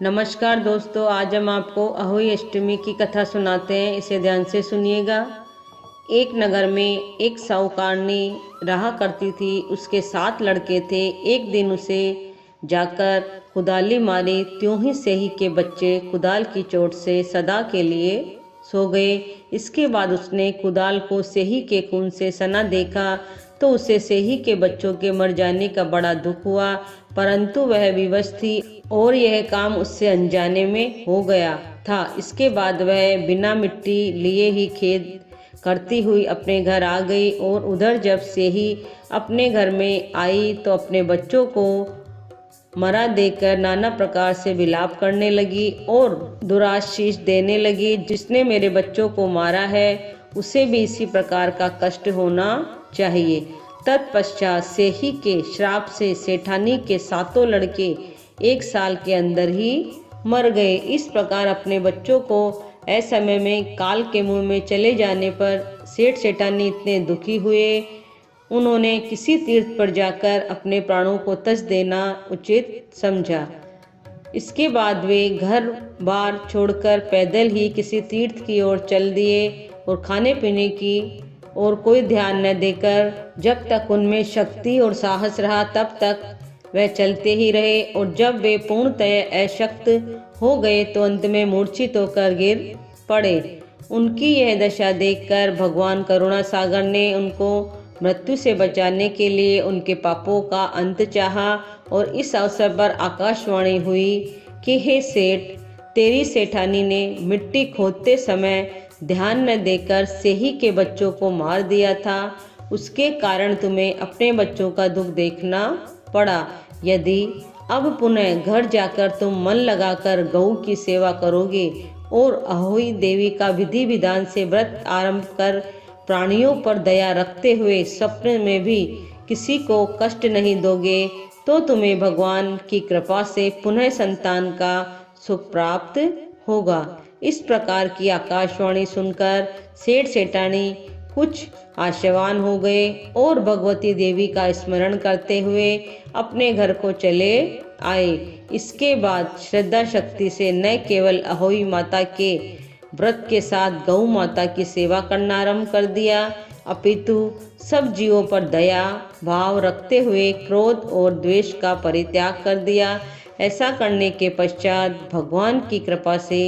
नमस्कार दोस्तों, आज हम आपको अहोई अष्टमी की कथा सुनाते हैं। इसे ध्यान से सुनिएगा। एक नगर में एक साहूकारनी रहा करती थी। उसके 7 लड़के थे। एक दिन उसे जाकर कुदाली मारी, त्यों ही सेही के बच्चे कुदाल की चोट से सदा के लिए सो गए। इसके बाद उसने कुदाल को सेही के खून से सना देखा तो उसे सेही के बच्चों के मर जाने का बड़ा दुख हुआ, परंतु वह विवश थी और यह काम उससे अनजाने में हो गया था। इसके बाद वह बिना मिट्टी लिए ही खेद करती हुई अपने घर आ गई और उधर जब सेही अपने घर में आई तो अपने बच्चों को मरा देकर नाना प्रकार से विलाप करने लगी और दुराशीष देने लगी। जिसने मेरे बच्चों को मारा है उसे भी इसी प्रकार का कष्ट होना चाहिए। तत्पश्चात सेही के श्राप से सेठानी के 7 लड़के 1 साल के अंदर ही मर गए। इस प्रकार अपने बच्चों को असमय में काल के मुंह में चले जाने पर सेठ सेठानी इतने दुखी हुए, उन्होंने किसी तीर्थ पर जाकर अपने प्राणों को तज देना उचित समझा। इसके बाद वे घर बार छोड़कर पैदल ही किसी तीर्थ की ओर चल दिए और खाने पीने की और कोई ध्यान न देकर जब तक उनमें शक्ति और साहस रहा तब तक वह चलते ही रहे, और जब वे पूर्णतः अशक्त हो गए तो अंत में मूर्छित होकर गिर पड़े। उनकी यह दशा देखकर भगवान करुणा सागर ने उनको मृत्यु से बचाने के लिए उनके पापों का अंत चाहा और इस अवसर पर आकाशवाणी हुई कि हे सेठ, तेरी सेठानी ने मिट्टी खोदते समय ध्यान न देकर सेही के बच्चों को मार दिया था। उसके कारण तुम्हें अपने बच्चों का दुख देखना पड़ा। यदि अब पुनः घर जाकर तुम मन लगाकर गऊ की सेवा करोगे और अहोई देवी का विधि विधान से व्रत आरंभ कर प्राणियों पर दया रखते हुए स्वप्न में भी किसी को कष्ट नहीं दोगे तो तुम्हें भगवान की कृपा से पुनः संतान का सुख प्राप्त होगा। इस प्रकार की आकाशवाणी सुनकर सेठ सेठानी कुछ आशावान हो गए और भगवती देवी का स्मरण करते हुए अपने घर को चले आए। इसके बाद श्रद्धा शक्ति से न केवल अहोई माता के व्रत के साथ गौ माता की सेवा करना आरंभ कर दिया, अपितु सब जीवों पर दया भाव रखते हुए क्रोध और द्वेष का परित्याग कर दिया। ऐसा करने के पश्चात भगवान की कृपा से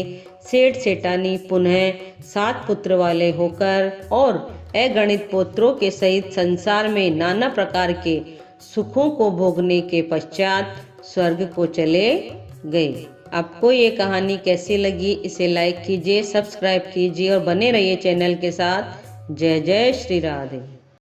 सेठ सेठानी पुनः 7 पुत्र वाले होकर और अगणित पुत्रों के सहित संसार में नाना प्रकार के सुखों को भोगने के पश्चात स्वर्ग को चले गए। आपको ये कहानी कैसी लगी? इसे लाइक कीजिए, सब्सक्राइब कीजिए और बने रहिए चैनल के साथ। जय जय श्री राधे।